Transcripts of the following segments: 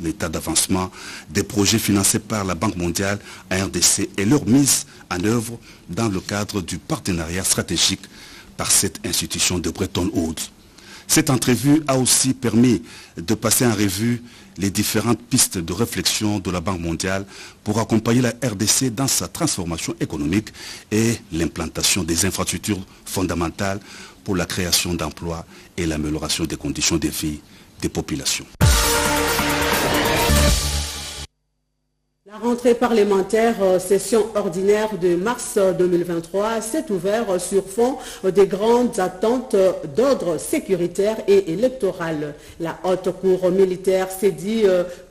l'état d'avancement des projets financés par la Banque mondiale à RDC et leur mise en œuvre dans le cadre du partenariat stratégique par cette institution de Bretton Woods. Cette entrevue a aussi permis de passer en revue les différentes pistes de réflexion de la Banque mondiale pour accompagner la RDC dans sa transformation économique et l'implantation des infrastructures fondamentales pour la création d'emplois et l'amélioration des conditions de vie des populations. La rentrée parlementaire, session ordinaire de mars 2023, s'est ouverte sur fond des grandes attentes d'ordre sécuritaire et électoral. La haute cour militaire s'est dit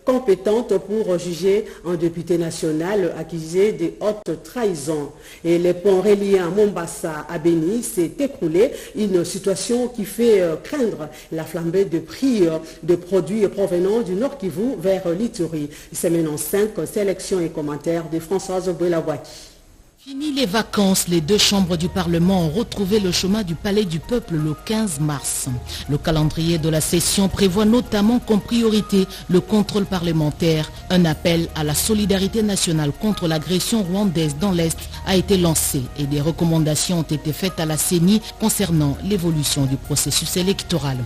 compétente pour juger un député national accusé de haute trahison. Et les ponts reliant Mombasa à Beni s'est écroulé, une situation qui fait craindre la flambée de prix de produits provenant du Nord Kivu vers l'Ituri. Semaine en 5, sélection et commentaires de Françoise Bouelawaki. Fini les vacances, les deux chambres du Parlement ont retrouvé le chemin du Palais du Peuple le 15 mars. Le calendrier de la session prévoit notamment comme priorité le contrôle parlementaire. Un appel à la solidarité nationale contre l'agression rwandaise dans l'Est a été lancé et des recommandations ont été faites à la CENI concernant l'évolution du processus électoral.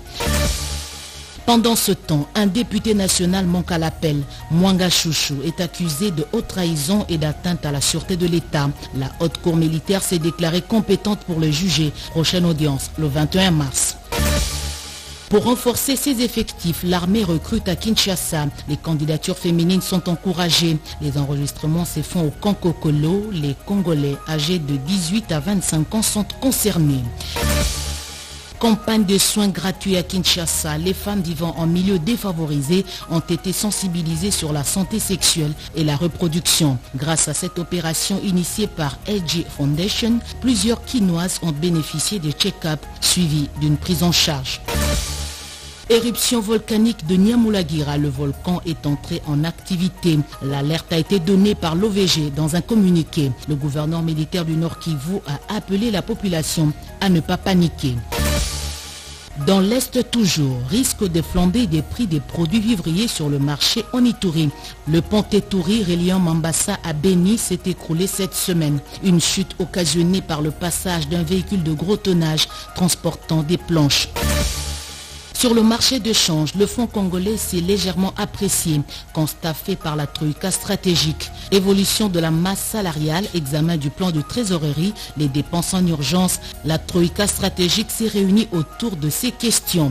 Pendant ce temps, un député national manque à l'appel. Mwanga Chouchou est accusé de haute trahison et d'atteinte à la sûreté de l'État. La haute cour militaire s'est déclarée compétente pour le juger. Prochaine audience, le 21 mars. Pour renforcer ses effectifs, l'armée recrute à Kinshasa. Les candidatures féminines sont encouragées. Les enregistrements se font au Kankokolo. Les Congolais âgés de 18 à 25 ans sont concernés. Campagne de soins gratuits à Kinshasa. Les femmes vivant en milieu défavorisé ont été sensibilisées sur la santé sexuelle et la reproduction. Grâce à cette opération initiée par LG Foundation, plusieurs Kinoises ont bénéficié de check-up suivis d'une prise en charge. Éruption volcanique de Nyamulagira, le volcan est entré en activité. L'alerte a été donnée par l'OVG dans un communiqué. Le gouverneur militaire du Nord Kivu a appelé la population à ne pas paniquer. Dans l'Est toujours, risque de flambée des prix des produits vivriers sur le marché en Ituri. Le pont Ituri reliant Mombasa à Beni s'est écroulé cette semaine. Une chute occasionnée par le passage d'un véhicule de gros tonnage transportant des planches. Sur le marché de change, le fonds congolais s'est légèrement apprécié, constat fait par la Troïka stratégique. Évolution de la masse salariale, examen du plan de trésorerie, les dépenses en urgence, la Troïka stratégique s'est réunie autour de ces questions.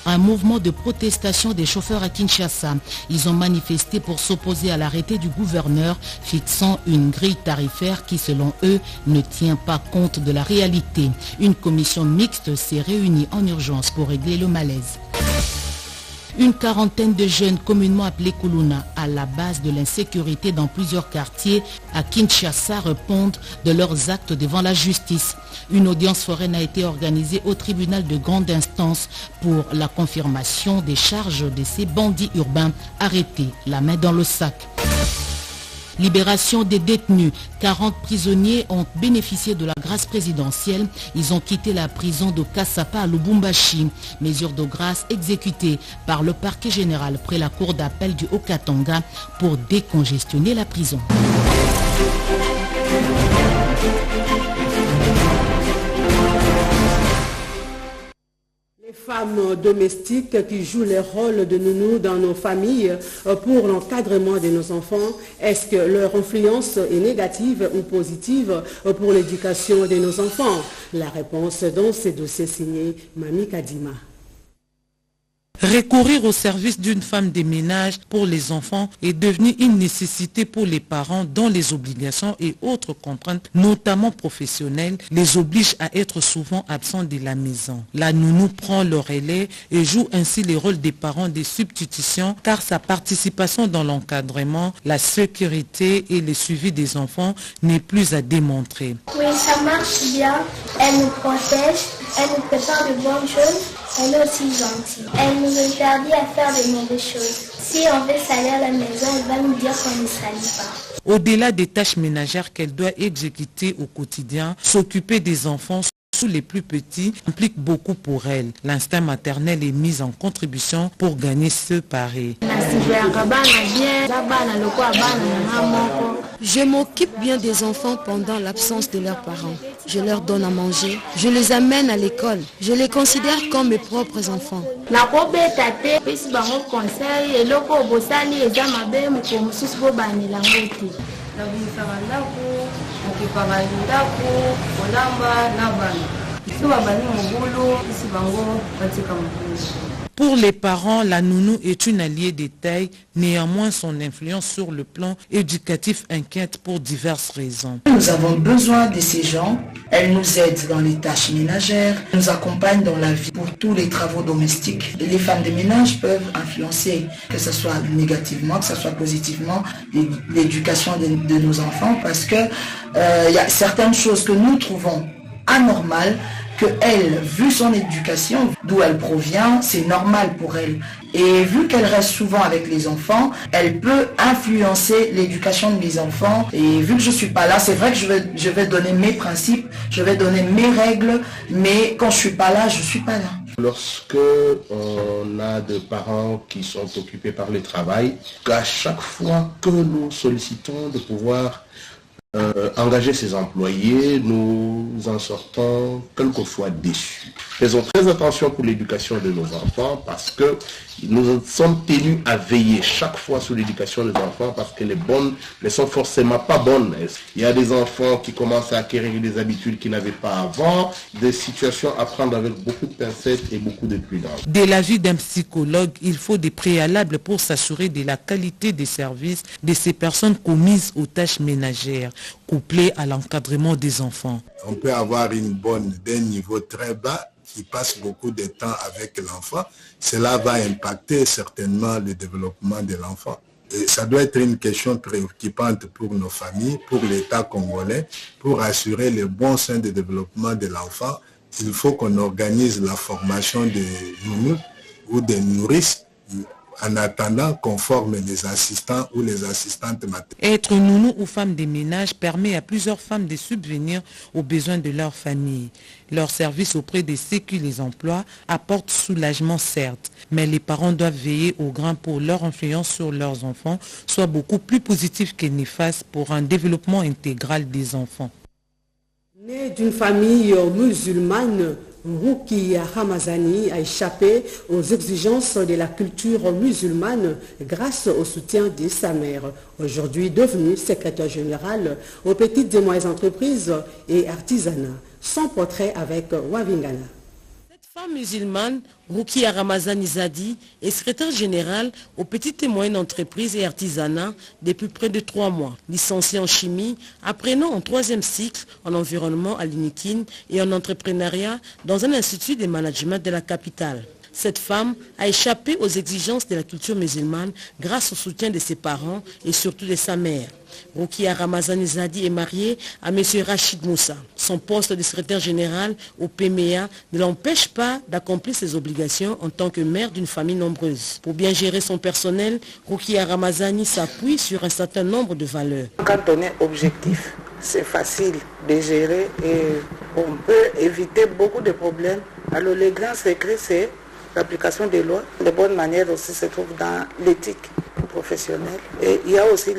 Un mouvement de protestation des chauffeurs à Kinshasa. Ils ont manifesté pour s'opposer à l'arrêté du gouverneur fixant une grille tarifaire qui, selon eux, ne tient pas compte de la réalité. Une commission mixte s'est réunie en urgence pour régler le malaise. Une quarantaine de jeunes communément appelés Kuluna à la base de l'insécurité dans plusieurs quartiers à Kinshasa répondent de leurs actes devant la justice. Une audience foraine a été organisée au tribunal de grande instance pour la confirmation des charges de ces bandits urbains arrêtés la main dans le sac. Libération des détenus. 40 prisonniers ont bénéficié de la grâce présidentielle. Ils ont quitté la prison de Kassapa à Lubumbashi. Mesure de grâce exécutée par le parquet général près la cour d'appel du Haut-Katanga pour décongestionner la prison. Les femmes domestiques qui jouent le rôle de nounou dans nos familles pour l'encadrement de nos enfants, est-ce que leur influence est négative ou positive pour l'éducation de nos enfants? La réponse dans ces dossiers signés Mami Kadima. Recourir au service d'une femme de ménage pour les enfants est devenu une nécessité pour les parents dont les obligations et autres contraintes, notamment professionnelles, les obligent à être souvent absents de la maison. La nounou prend le relais et joue ainsi le rôle des parents de substitution car sa participation dans l'encadrement, la sécurité et le suivi des enfants n'est plus à démontrer. Oui, ça marche bien. Elle nous protège, elle nous prépare de bonnes choses. Elle est aussi gentille. Elle nous interdit à faire de mauvaises choses. Si on veut salir à la maison, elle va nous dire qu'on ne salit pas. Au-delà des tâches ménagères qu'elle doit exécuter au quotidien, s'occuper des enfants sous les plus petits implique beaucoup pour elle. L'instinct maternel est mis en contribution pour gagner ce pari. Je m'occupe bien des enfants pendant l'absence de leurs parents. Je leur donne à manger, je les amène à l'école. Je les considère comme mes propres enfants. Pour les parents, la nounou est une alliée des tailles. Néanmoins, son influence sur le plan éducatif inquiète pour diverses raisons. Nous avons besoin de ces gens. Elles nous aident dans les tâches ménagères, nous accompagnent dans la vie pour tous les travaux domestiques. Et les femmes de ménage peuvent influencer, que ce soit négativement, que ce soit positivement, l'éducation de nos enfants, parce que il y a certaines choses que nous trouvons anormales, que elle, vu son éducation, d'où elle provient, c'est normal pour elle. Et vu qu'elle reste souvent avec les enfants, elle peut influencer l'éducation de mes enfants. Et vu que je suis pas là, c'est vrai que je vais donner mes principes, je vais donner mes règles, mais quand je suis pas là, je suis pas là. Lorsque on a des parents qui sont occupés par le travail, à chaque fois que nous sollicitons de pouvoir engager ses employés, nous en sortons quelquefois déçus. Faisons très attention pour l'éducation de nos enfants parce que nous sommes tenus à veiller chaque fois sur l'éducation des enfants parce que les bonnes ne sont forcément pas bonnes. Il y a des enfants qui commencent à acquérir des habitudes qu'ils n'avaient pas avant, des situations à prendre avec beaucoup de pincettes et beaucoup de prudence. Dès l'avis d'un psychologue, il faut des préalables pour s'assurer de la qualité des services de ces personnes commises aux tâches ménagères, couplées à l'encadrement des enfants. On peut avoir une bonne d'un niveau très bas qui passe beaucoup de temps avec l'enfant. Cela va impacter certainement le développement de l'enfant. Et ça doit être une question préoccupante pour nos familles, pour l'État congolais, pour assurer le bon sein de développement de l'enfant. Il faut qu'on organise la formation des nounous ou des nourrices en attendant qu'on forme les assistants ou les assistantes maternelles. Être nounou ou femme de ménage permet à plusieurs femmes de subvenir aux besoins de leur famille. Leur service auprès de ceux qui les emploient apporte soulagement certes, mais les parents doivent veiller au grain pour leur influence sur leurs enfants soit beaucoup plus positive que néfaste pour un développement intégral des enfants. Né d'une famille musulmane, Rukia Ramazani a échappé aux exigences de la culture musulmane grâce au soutien de sa mère, aujourd'hui devenue secrétaire générale aux petites et moyennes entreprises et artisanat. Son portrait avec Wavingana. Femme musulmane, Rukia Ramazani Zadi est secrétaire générale aux petites et moyennes entreprises et artisanats depuis près de 3 mois. Licenciée en chimie, apprenant en 3e cycle en environnement à l'UNIKIN et en entrepreneuriat dans un institut de management de la capitale. Cette femme a échappé aux exigences de la culture musulmane grâce au soutien de ses parents et surtout de sa mère. Rukia Ramazani Zadi est mariée à M. Rachid Moussa. Son poste de secrétaire général au PMEA ne l'empêche pas d'accomplir ses obligations en tant que mère d'une famille nombreuse. Pour bien gérer son personnel, Rukia Ramazani s'appuie sur un certain nombre de valeurs. Quand on est objectif, c'est facile de gérer et on peut éviter beaucoup de problèmes. Alors le grand secret, c'est l'application des lois. Les bonnes manières aussi se trouvent dans l'éthique professionnelle. Et il y a aussi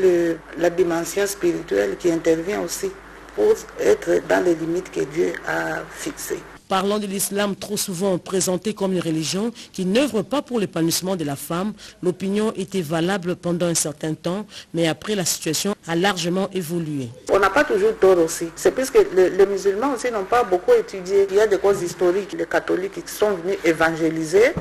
la dimension spirituelle qui intervient aussi pour être dans les limites que Dieu a fixées. Parlant de l'islam trop souvent présenté comme une religion qui n'œuvre pas pour l'épanouissement de la femme, l'opinion était valable pendant un certain temps, mais après la situation a largement évolué. On n'a pas toujours tort aussi. C'est parce que les musulmans aussi n'ont pas beaucoup étudié. Il y a des causes historiques, les catholiques qui sont venus évangéliser.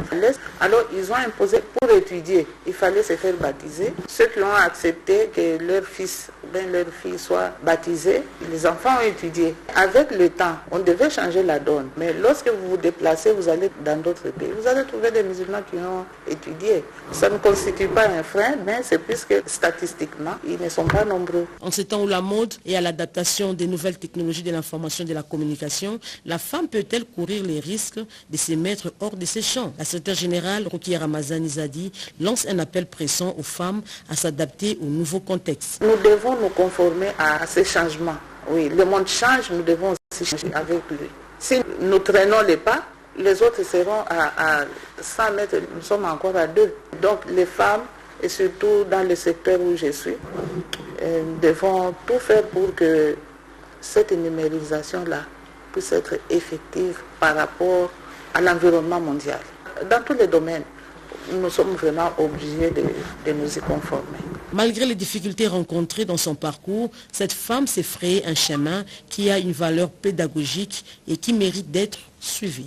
Alors ils ont imposé pour étudier. Il fallait se faire baptiser. Ceux qui ont accepté que leur fils ou bien leur fille soit baptisé, les enfants ont étudié. Avec le temps, on devait changer la donne. Mais lorsque vous vous déplacez, vous allez dans d'autres pays, vous allez trouver des musulmans qui ont étudié. Ça ne constitue pas un frein, mais c'est plus que statistiquement, ils ne sont pas nombreux. En ces temps où la mode et à l'adaptation des nouvelles technologies de l'information et de la communication, la femme peut-elle courir les risques de se mettre hors de ses champs? La secrétaire générale, Rukia Ramazani Zadi, lance un appel pressant aux femmes à s'adapter au nouveau contexte. Nous devons nous conformer à ces changements. Oui, le monde change, nous devons aussi changer avec lui. Si nous traînons les pas, les autres seront à 100 mètres, nous sommes encore à 2. Donc les femmes, et surtout dans le secteur où je suis, devons tout faire pour que cette numérisation-là puisse être effective par rapport à l'environnement mondial. Dans tous les domaines, nous sommes vraiment obligés de nous y conformer. Malgré les difficultés rencontrées dans son parcours, cette femme s'est frayé un chemin qui a une valeur pédagogique et qui mérite d'être suivi.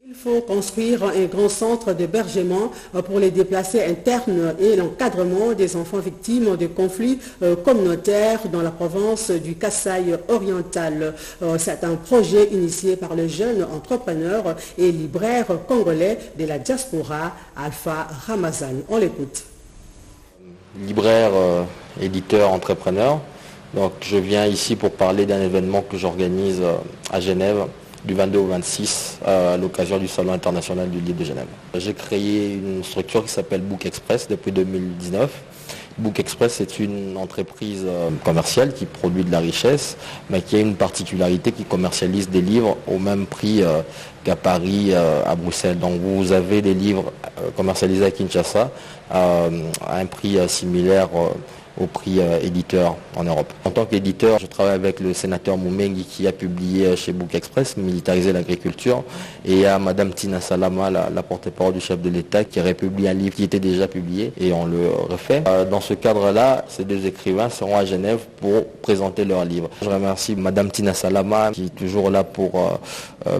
Il faut construire un grand centre d'hébergement pour les déplacés internes et l'encadrement des enfants victimes de conflits communautaires dans la province du Kasaï oriental. C'est un projet initié par le jeune entrepreneur et libraire congolais de la diaspora, Alpha Ramazan. On l'écoute. Libraire, éditeur, entrepreneur. Donc je viens ici pour parler d'un événement que j'organise à Genève du 22 au 26 à l'occasion du Salon international du livre de Genève. J'ai créé une structure qui s'appelle Book Express depuis 2019. Book Express est une entreprise commerciale qui produit de la richesse, mais qui a une particularité qui commercialise des livres au même prix qu'à Paris, à Bruxelles. Donc vous avez des livres commercialisés à Kinshasa à un prix similaire au prix éditeur en Europe. En tant qu'éditeur, je travaille avec le sénateur Moumengi qui a publié chez Book Express, Militariser l'agriculture, et à Madame Tina Salama, la porte-parole du chef de l'État, qui a republié un livre qui était déjà publié, et on le refait. Dans ce cadre-là, ces deux écrivains seront à Genève pour présenter leur livre. Je remercie Madame Tina Salama qui est toujours là pour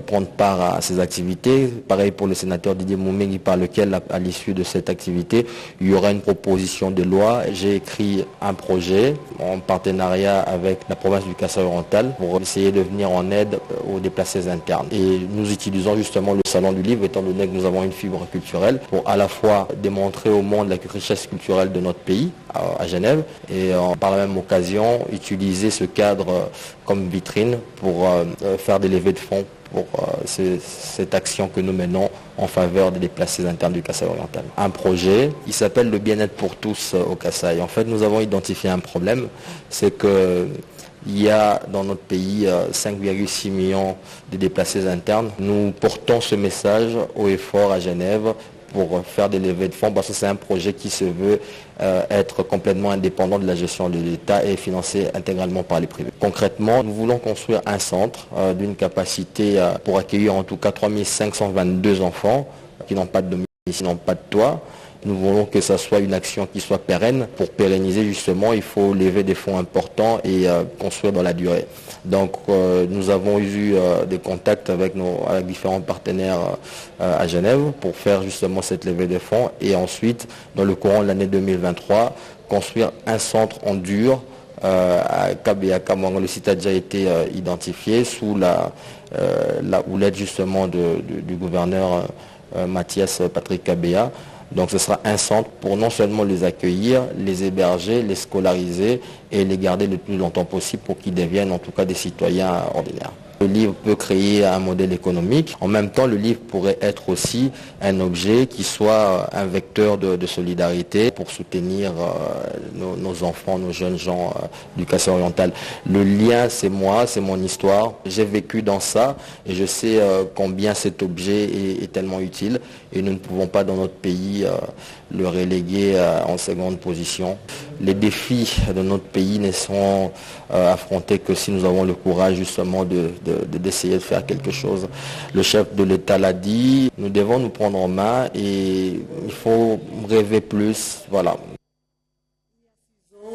prendre part à ces activités. Pareil pour le sénateur Didier Moumengi, par lequel, à l'issue de cette activité, il y aura une proposition de loi. J'ai écrit un projet en partenariat avec la province du Kasaï oriental pour essayer de venir en aide aux déplacés internes. Et nous utilisons justement le salon du livre, étant donné que nous avons une fibre culturelle, pour à la fois démontrer au monde la richesse culturelle de notre pays, à Genève, et par la même occasion utiliser ce cadre comme vitrine pour faire des levées de fonds pour cette action que nous menons en faveur des déplacés internes du Kasaï oriental. Un projet, il s'appelle le bien-être pour tous au Kasaï. En fait, nous avons identifié un problème, c'est que il y a dans notre pays 5,6 millions de déplacés internes. Nous portons ce message haut et fort à Genève pour faire des levées de fonds, parce que c'est un projet qui se veut être complètement indépendant de la gestion de l'État et financé intégralement par les privés. Concrètement, nous voulons construire un centre d'une capacité pour accueillir en tout cas 3522 enfants qui n'ont pas de domicile, n'ont pas de toit. Nous voulons que ça soit une action qui soit pérenne. Pour pérenniser justement, il faut lever des fonds importants et construire dans la durée. Donc nous avons eu des contacts avec différents partenaires à Genève pour faire justement cette levée de fonds et ensuite, dans le courant de l'année 2023, construire un centre en dur à Kabea Kamanga. Le site a déjà été identifié sous la houlette justement du gouverneur Mathias Patrick Kabea. Donc ce sera un centre pour non seulement les accueillir, les héberger, les scolariser et les garder le plus longtemps possible pour qu'ils deviennent en tout cas des citoyens ordinaires. Le livre peut créer un modèle économique. En même temps, le livre pourrait être aussi un objet qui soit un vecteur de solidarité pour soutenir nos enfants, nos jeunes gens du Kasaï oriental. Le lien, c'est moi, c'est mon histoire. J'ai vécu dans ça et je sais combien cet objet est tellement utile et nous ne pouvons pas dans notre pays le reléguer en seconde position. Les défis de notre pays ne seront affrontés que si nous avons le courage justement d'essayer de faire quelque chose. Le chef de l'État l'a dit, nous devons nous prendre en main et il faut rêver plus. Voilà.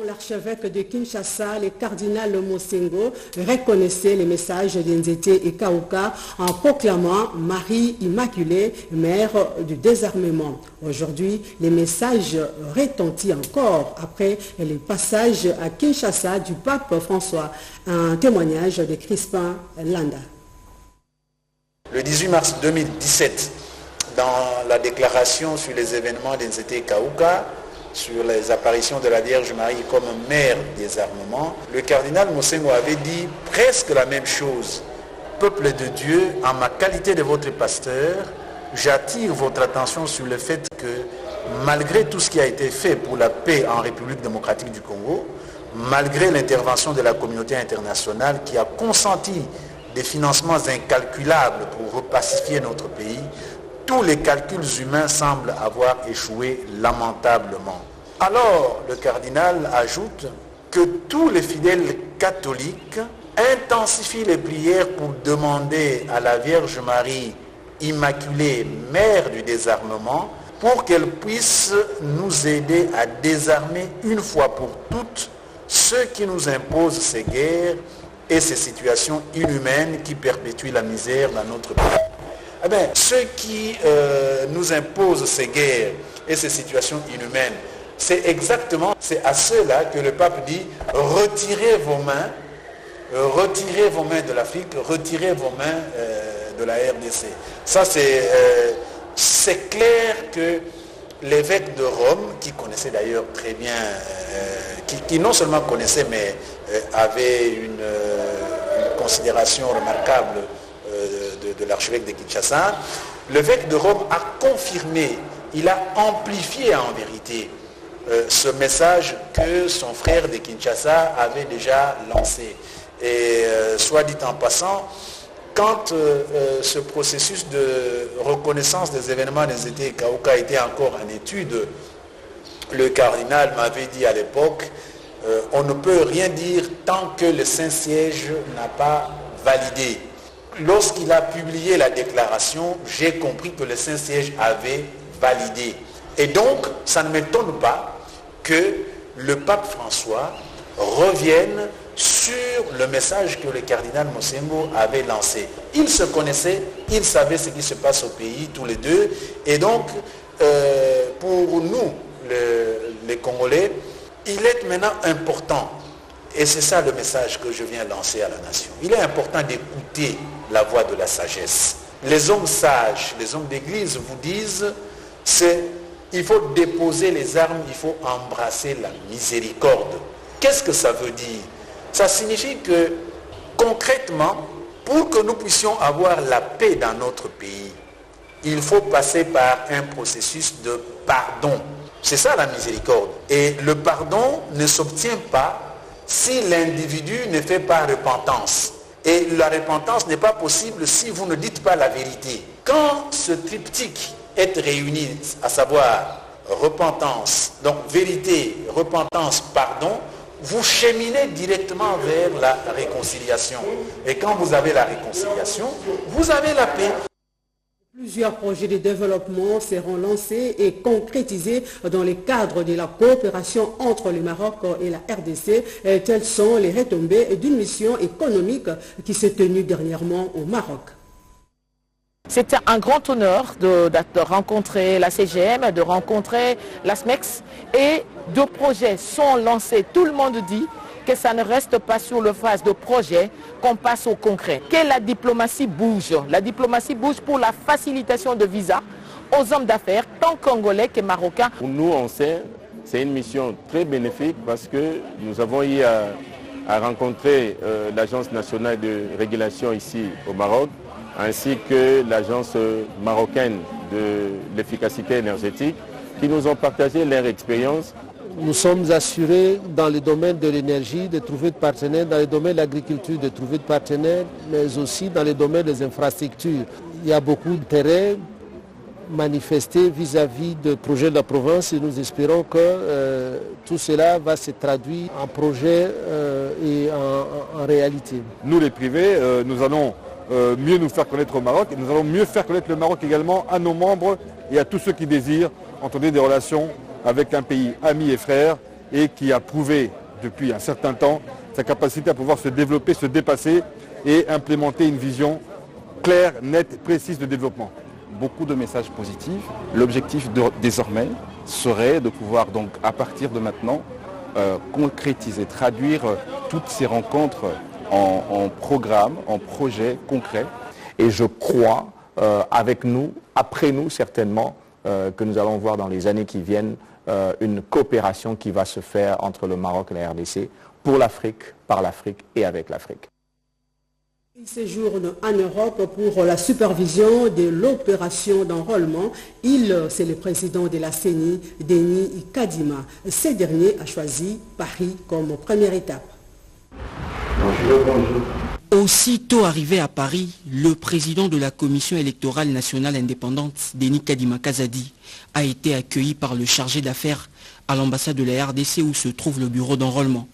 L'archevêque de Kinshasa, le cardinal Mosengo, reconnaissait les messages d'Nzete et Kaouka en proclamant Marie Immaculée, mère du désarmement. Aujourd'hui, les messages retentissent encore après les passages à Kinshasa du pape François. Un témoignage de Crispin Landa. Le 18 mars 2017, dans la déclaration sur les événements d'Nzete et Kaouka, sur les apparitions de la Vierge Marie comme mère des armements, le cardinal Mosengo avait dit presque la même chose. Peuple de Dieu, en ma qualité de votre pasteur, j'attire votre attention sur le fait que malgré tout ce qui a été fait pour la paix en République démocratique du Congo, malgré l'intervention de la communauté internationale qui a consenti des financements incalculables pour repacifier notre pays, tous les calculs humains semblent avoir échoué lamentablement. Alors, le cardinal ajoute que tous les fidèles catholiques intensifient les prières pour demander à la Vierge Marie Immaculée, Mère du désarmement, pour qu'elle puisse nous aider à désarmer une fois pour toutes ceux qui nous imposent ces guerres et ces situations inhumaines qui perpétuent la misère dans notre pays. Eh bien, ceux qui nous imposent ces guerres et ces situations inhumaines, c'est à ceux-là que le pape dit « retirez vos mains de l'Afrique, retirez vos mains de la RDC ». Ça, c'est clair que l'évêque de Rome, qui connaissait d'ailleurs très bien, qui non seulement connaissait, mais avait une considération remarquable de l'archevêque de Kinshasa, l'évêque de Rome a confirmé, il a amplifié en vérité ce message que son frère de Kinshasa avait déjà lancé. Et soit dit en passant, quand ce processus de reconnaissance des événements des étés Kaouka était encore en étude, le cardinal m'avait dit à l'époque, on ne peut rien dire tant que le Saint-Siège n'a pas validé. Lorsqu'il a publié la déclaration, j'ai compris que le Saint-Siège avait validé. Et donc, ça ne m'étonne pas que le pape François revienne sur le message que le cardinal Mosengo avait lancé. Ils se connaissaient, ils savaient ce qui se passe au pays, tous les deux. Et donc, pour nous, les Congolais, il est maintenant important, et c'est ça le message que je viens lancer à la nation, il est important d'écouter la voix de la sagesse. Les hommes sages, les hommes d'église vous disent, il faut déposer les armes, il faut embrasser la miséricorde. Qu'est-ce que ça veut dire? Ça signifie que, concrètement, pour que nous puissions avoir la paix dans notre pays, il faut passer par un processus de pardon. C'est ça la miséricorde. Et le pardon ne s'obtient pas si l'individu ne fait pas repentance. Et la repentance n'est pas possible si vous ne dites pas la vérité. Quand ce triptyque est réuni, à savoir repentance, donc vérité, repentance, pardon, vous cheminez directement vers la réconciliation. Et quand vous avez la réconciliation, vous avez la paix. Plusieurs projets de développement seront lancés et concrétisés dans le cadre de la coopération entre le Maroc et la RDC. Telles sont les retombées d'une mission économique qui s'est tenue dernièrement au Maroc. C'était un grand honneur de rencontrer la CGM, de rencontrer la SMEX, et deux projets sont lancés. Tout le monde dit que ça ne reste pas sur le phase de projet, qu'on passe au concret. Que la diplomatie bouge. La diplomatie bouge pour la facilitation de visa aux hommes d'affaires, tant congolais que marocains. Pour nous, on sait, c'est une mission très bénéfique parce que nous avons eu à rencontrer l'Agence nationale de régulation ici au Maroc, ainsi que l'Agence marocaine de l'efficacité énergétique, qui nous ont partagé leur expérience. Nous sommes assurés dans le domaine de l'énergie de trouver de partenaires, dans le domaine de l'agriculture de trouver de partenaires, mais aussi dans le domaine des infrastructures. Il y a beaucoup d'intérêt manifesté vis-à-vis de projets de la province et nous espérons que tout cela va se traduire en projet et en réalité. Nous les privés, nous allons mieux nous faire connaître au Maroc et nous allons mieux faire connaître le Maroc également à nos membres et à tous ceux qui désirent entretenir des relations avec un pays ami et frère et qui a prouvé depuis un certain temps sa capacité à pouvoir se développer, se dépasser et implémenter une vision claire, nette, précise de développement. Beaucoup de messages positifs. L'objectif désormais serait de pouvoir donc à partir de maintenant concrétiser, traduire toutes ces rencontres en programmes, en projets concrets. Et je crois avec nous, après nous certainement, que nous allons voir dans les années qui viennent une coopération qui va se faire entre le Maroc et la RDC pour l'Afrique, par l'Afrique et avec l'Afrique. Il séjourne en Europe pour la supervision de l'opération d'enrôlement. C'est le président de la CENI, Denis Kadima. Ce dernier a choisi Paris comme première étape. Bonjour. Aussitôt arrivé à Paris, le président de la Commission électorale nationale indépendante, Denis Kadima Kazadi, a été accueilli par le chargé d'affaires à l'ambassade de la RDC où se trouve le bureau d'enrôlement.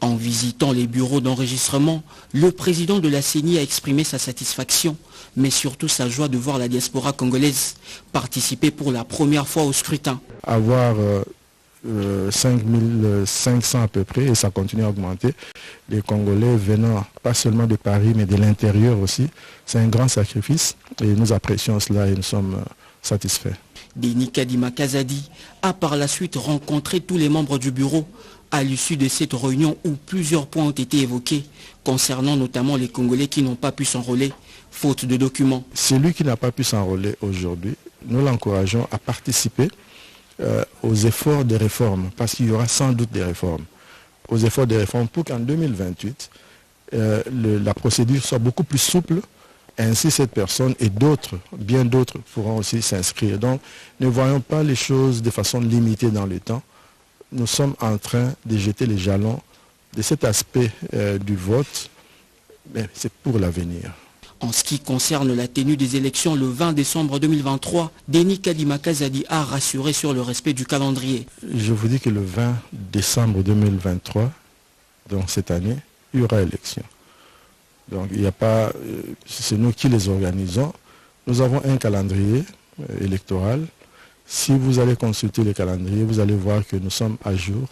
En visitant les bureaux d'enregistrement, le président de la CENI a exprimé sa satisfaction, mais surtout sa joie de voir la diaspora congolaise participer pour la première fois au scrutin. Avoir 5500 à peu près, et ça continue à augmenter, les Congolais venant pas seulement de Paris, mais de l'intérieur aussi, c'est un grand sacrifice et nous apprécions cela et nous sommes satisfaits. Denis Kadima Kazadi a par la suite rencontré tous les membres du bureau à l'issue de cette réunion où plusieurs points ont été évoqués concernant notamment les Congolais qui n'ont pas pu s'enrôler faute de documents. Celui qui n'a pas pu s'enrôler aujourd'hui, nous l'encourageons à participer aux efforts de réforme, parce qu'il y aura sans doute des réformes, aux efforts de réforme pour qu'en 2028, la procédure soit beaucoup plus souple. Ainsi, cette personne et d'autres, bien d'autres, pourront aussi s'inscrire. Donc, ne voyons pas les choses de façon limitée dans le temps. Nous sommes en train de jeter les jalons de cet aspect du vote, mais c'est pour l'avenir. En ce qui concerne la tenue des élections le 20 décembre 2023, Denis Kadima Kazadi a rassuré sur le respect du calendrier. Je vous dis que le 20 décembre 2023, donc cette année, il y aura élection. Donc il n'y a pas, c'est nous qui les organisons. Nous avons un calendrier électoral. Si vous allez consulter le calendrier, vous allez voir que nous sommes à jour.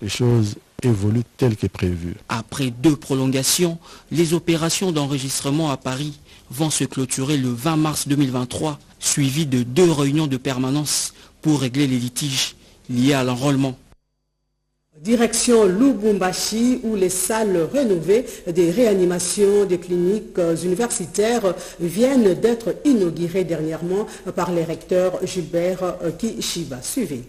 Les choses évoluent telles que prévues. Après 2 prolongations, les opérations d'enregistrement à Paris vont se clôturer le 20 mars 2023, suivies de 2 réunions de permanence pour régler les litiges liés à l'enrôlement. Direction Lubumbashi où les salles rénovées des réanimations des cliniques universitaires viennent d'être inaugurées dernièrement par les recteurs Gilbert Kishiba. Suivez.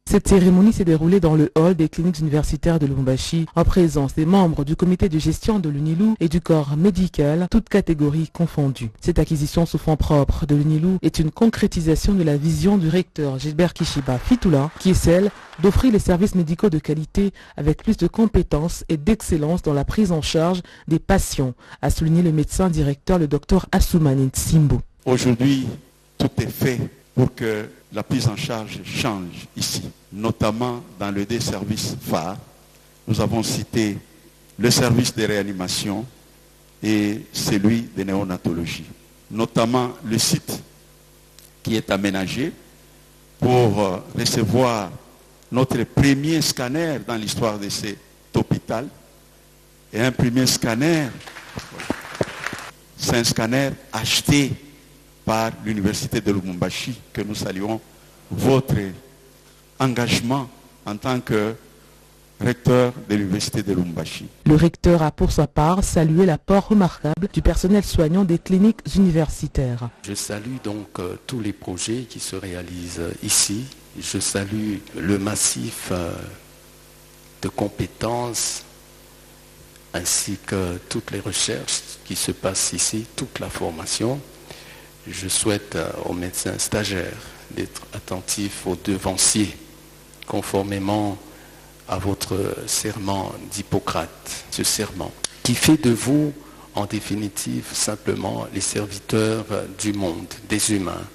Cette cérémonie s'est déroulée dans le hall des cliniques universitaires de Lubumbashi en présence des membres du comité de gestion de l'UNILU et du corps médical, toutes catégories confondues. Cette acquisition sous fonds propres de l'UNILU est une concrétisation de la vision du recteur Gilbert Kishiba Fitula, qui est celle d'offrir les services médicaux de qualité avec plus de compétences et d'excellence dans la prise en charge des patients, a souligné le médecin directeur, le docteur Assoumani Simbo. Aujourd'hui, tout est fait pour que la prise en charge change ici, notamment dans les 2 services phares. Nous avons cité le service de réanimation et celui de néonatologie, notamment le site qui est aménagé pour recevoir notre premier scanner dans l'histoire de cet hôpital. Et un premier scanner, c'est un scanner acheté par l'université de Lubumbashi, que nous saluons votre engagement en tant que recteur de l'université de Lubumbashi. Le recteur a pour sa part salué l'apport remarquable du personnel soignant des cliniques universitaires. Je salue donc tous les projets qui se réalisent ici. Je salue le massif de compétences ainsi que toutes les recherches qui se passent ici, toute la formation. Je souhaite aux médecins stagiaires d'être attentifs aux devanciers, conformément à votre serment d'Hippocrate, ce serment qui fait de vous, en définitive, simplement les serviteurs du monde, des humains.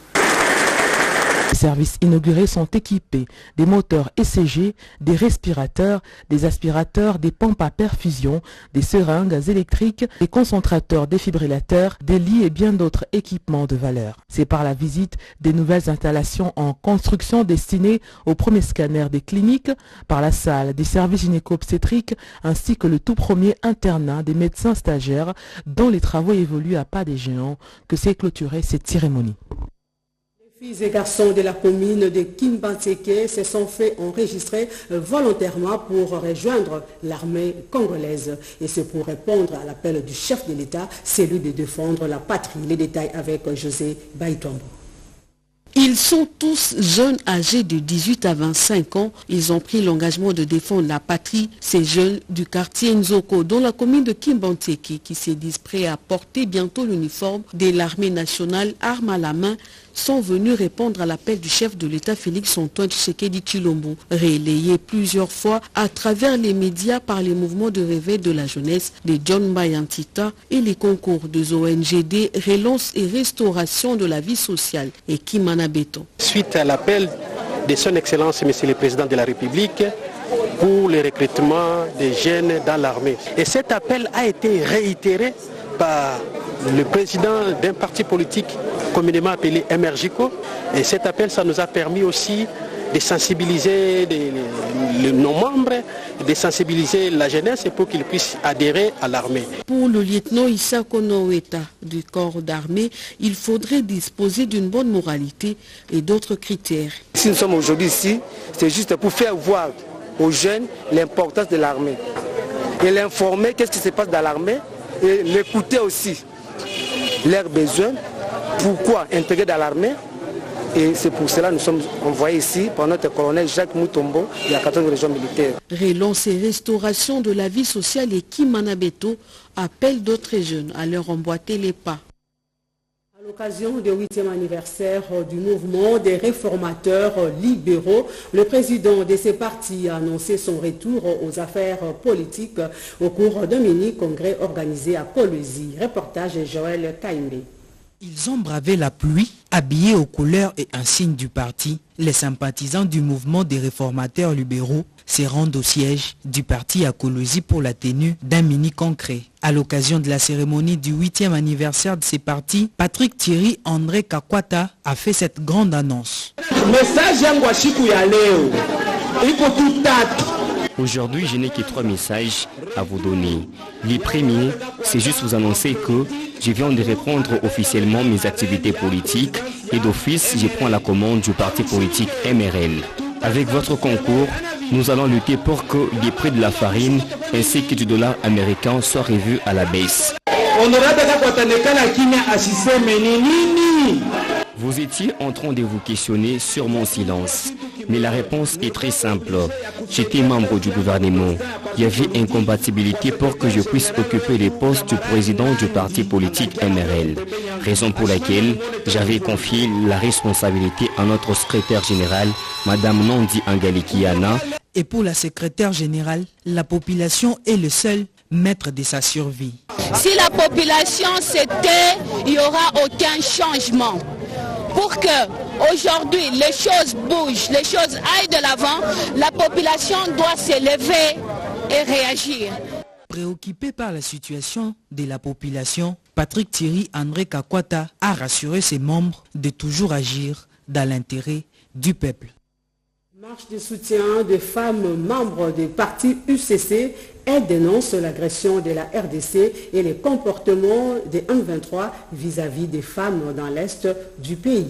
Les services inaugurés sont équipés des moteurs ECG, des respirateurs, des aspirateurs, des pompes à perfusion, des seringues électriques, des concentrateurs défibrillateurs, des lits et bien d'autres équipements de valeur. C'est par la visite des nouvelles installations en construction destinées aux premiers scanners des cliniques, par la salle des services gynéco-obstétriques ainsi que le tout premier internat des médecins stagiaires dont les travaux évoluent à pas des géants que s'est clôturée cette cérémonie. Les filles et garçons de la commune de Kimbanseke se sont fait enregistrer volontairement pour rejoindre l'armée congolaise. Et c'est pour répondre à l'appel du chef de l'État, celui de défendre la patrie. Les détails avec José Baïtombo. Ils Ils sont tous jeunes âgés de 18 à 25 ans. Ils ont pris l'engagement de défendre la patrie. Ces jeunes du quartier Nzoko, dont la commune de Kimbanteke, qui se disent prêts à porter bientôt l'uniforme de l'armée nationale, armes à la main, sont venus répondre à l'appel du chef de l'État Félix Antoine Tshisekedi Tshilombo, relayé plusieurs fois à travers les médias par les mouvements de réveil de la jeunesse de John Mayantita et les concours des ONGD Relance et Restauration de la vie sociale et Kimana Beton. Suite à l'appel de son Excellence Monsieur le Président de la République pour le recrutement des jeunes dans l'armée. Et cet appel a été réitéré par le président d'un parti politique communément appelé MRJCO. Et cet appel, ça nous a permis aussi de sensibiliser nos membres, de sensibiliser la jeunesse pour qu'ils puissent adhérer à l'armée. Pour le lieutenant Issa Konoweta du corps d'armée, il faudrait disposer d'une bonne moralité et d'autres critères. Si nous sommes aujourd'hui ici, c'est juste pour faire voir aux jeunes l'importance de l'armée et l'informer qu'est-ce qui se passe dans l'armée et l'écouter aussi leurs besoins, pourquoi intégrer dans l'armée. Et c'est pour cela que nous sommes envoyés ici par notre colonel Jacques Moutombo de la 14e région militaire. Relance et restauration de la vie sociale et Kimana Beto appelle d'autres jeunes à leur emboîter les pas. À l'occasion du 8e anniversaire du mouvement des réformateurs libéraux, le président de ces partis a annoncé son retour aux affaires politiques au cours d'un mini-congrès organisé à Kolwezi. Reportage Joël Kaimbe. Ils ont bravé la pluie, habillés aux couleurs et insignes du parti. Les sympathisants du mouvement des réformateurs libéraux se rendent au siège du parti à Kolwezi pour la tenue d'un mini-congrès. À l'occasion de la cérémonie du 8e anniversaire de ces partis, Patrick Thierry André Kakwata a fait cette grande annonce. Aujourd'hui, je n'ai que 3 messages à vous donner. Le premier, c'est juste vous annoncer que je viens de reprendre officiellement mes activités politiques et d'office, je prends la commande du parti politique MRL. Avec votre concours, nous allons lutter pour que les prix de la farine ainsi que du dollar américain soient revus à la baisse. Vous étiez en train de vous questionner sur mon silence. Mais la réponse est très simple. J'étais membre du gouvernement. Il y avait incompatibilité pour que je puisse occuper les postes du président du parti politique MRL. Raison pour laquelle j'avais confié la responsabilité à notre secrétaire général, Madame Nandi Angalikiana. Et pour la secrétaire générale, la population est le seul maître de sa survie. Si la population se tait, il n'y aura aucun changement. Pour que aujourd'hui les choses bougent, les choses aillent de l'avant, la population doit se lever et réagir. Préoccupé par la situation de la population, Patrick Thierry André Kakwata a rassuré ses membres de toujours agir dans l'intérêt du peuple. Marche de soutien des femmes membres du parti UCC. Elle dénonce l'agression de la RDC et les comportements des M23 vis-à-vis des femmes dans l'est du pays.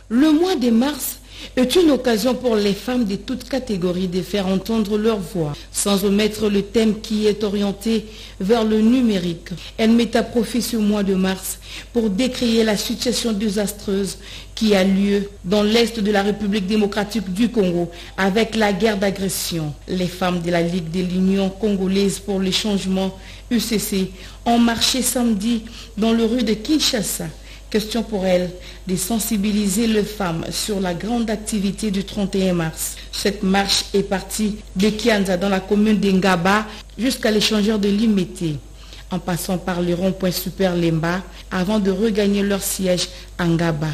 Le mois de mars est une occasion pour les femmes de toutes catégories de faire entendre leur voix, sans omettre le thème qui est orienté vers le numérique. Elle met à profit ce mois de mars pour décrier la situation désastreuse qui a lieu dans l'est de la République démocratique du Congo avec la guerre d'agression. Les femmes de la Ligue de l'Union congolaise pour les changements UCC ont marché samedi dans les rues de Kinshasa. Question pour elle de sensibiliser les femmes sur la grande activité du 31 mars. Cette marche est partie de Kianza dans la commune d'Engaba jusqu'à l'échangeur de Limete, en passant par le rond-point Super Lemba avant de regagner leur siège à Ngaba.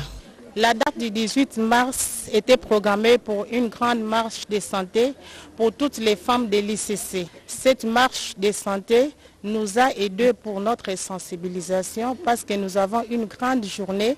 La date du 18 mars était programmée pour une grande marche de santé pour toutes les femmes de l'ICC. Cette marche de santé nous a aidés pour notre sensibilisation parce que nous avons une grande journée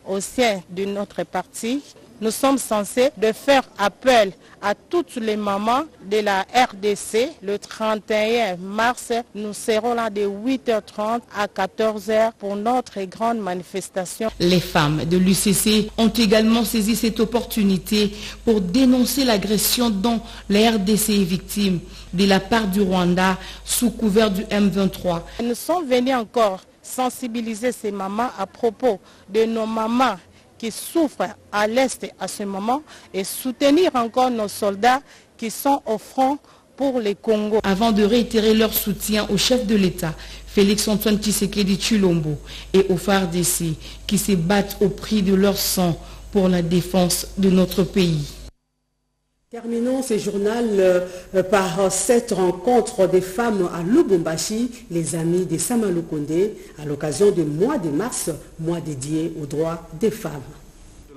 au sein de notre parti. Nous sommes censés de faire appel à toutes les mamans de la RDC. Le 31 mars, nous serons là de 8h30 à 14h pour notre grande manifestation. Les femmes de l'UCC ont également saisi cette opportunité pour dénoncer l'agression dont la RDC est victime de la part du Rwanda sous couvert du M23. Nous sommes venus encore sensibiliser ces mamans à propos de nos mamans qui souffrent à l'Est à ce moment et soutenir encore nos soldats qui sont au front pour les Congo. Avant de réitérer leur soutien au chef de l'État, Félix-Antoine Tshisekedi Tshilombo, et aux FARDC qui se battent au prix de leur sang pour la défense de notre pays. Terminons ce journal par cette rencontre des femmes à Lubumbashi, les amis de Sama Lukonde, à l'occasion du mois de mars, mois dédié aux droits des femmes.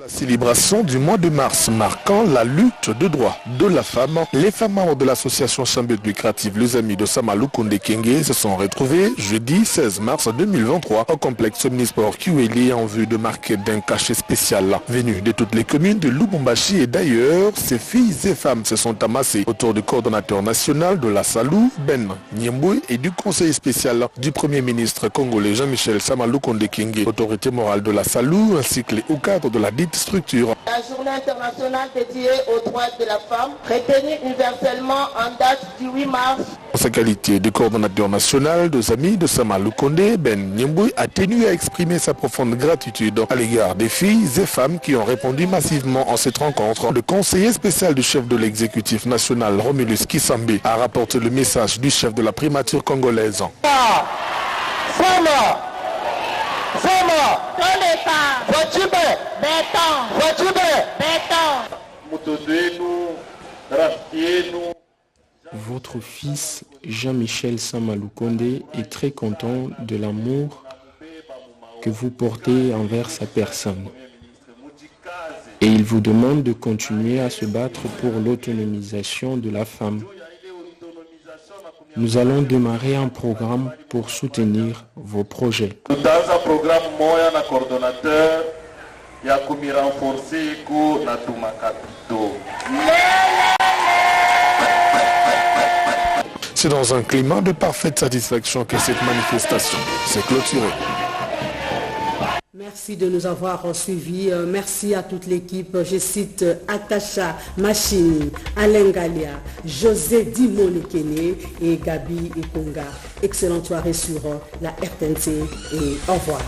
La célébration du mois de mars marquant la lutte de droits de la femme, les femmes membres de l'association Chambre lucrative Les Amis de Sama Lukonde Kenge se sont retrouvées jeudi 16 mars 2023 au complexe Omnisport Kiweli en vue de marquer d'un cachet spécial. Venus de toutes les communes de Lubumbashi et d'ailleurs, ces filles et femmes se sont amassées autour du coordonnateur national de la Salou, Ben Nyemboué, et du conseiller spécial du Premier ministre congolais Jean-Michel Sama Lukonde Kenge, autorité morale de la Salou, ainsi que les hauts cadres de la dite structure. La journée internationale dédiée aux droits de la femme, retenue universellement en date du 8 mars. En sa qualité de coordonnateur national des Amis de Sama Lukonde, Ben Nyemboué a tenu à exprimer sa profonde gratitude à l'égard des filles et femmes qui ont répondu massivement en cette rencontre. Le conseiller spécial du chef de l'exécutif national, Romulus Kisambe, a rapporté le message du chef de la primature congolaise. Votre fils Jean-Michel Sama Lukonde est très content de l'amour que vous portez envers sa personne. Et il vous demande de continuer à se battre pour l'autonomisation de la femme. Nous allons démarrer un programme pour soutenir vos projets. C'est dans un climat de parfaite satisfaction que cette manifestation s'est clôturée. Merci de nous avoir suivis. Merci à toute l'équipe. Je cite Atacha Machini, Alain Galia, José Dimonekene et Gabi Ikonga. Excellente soirée sur la RTNC et au revoir.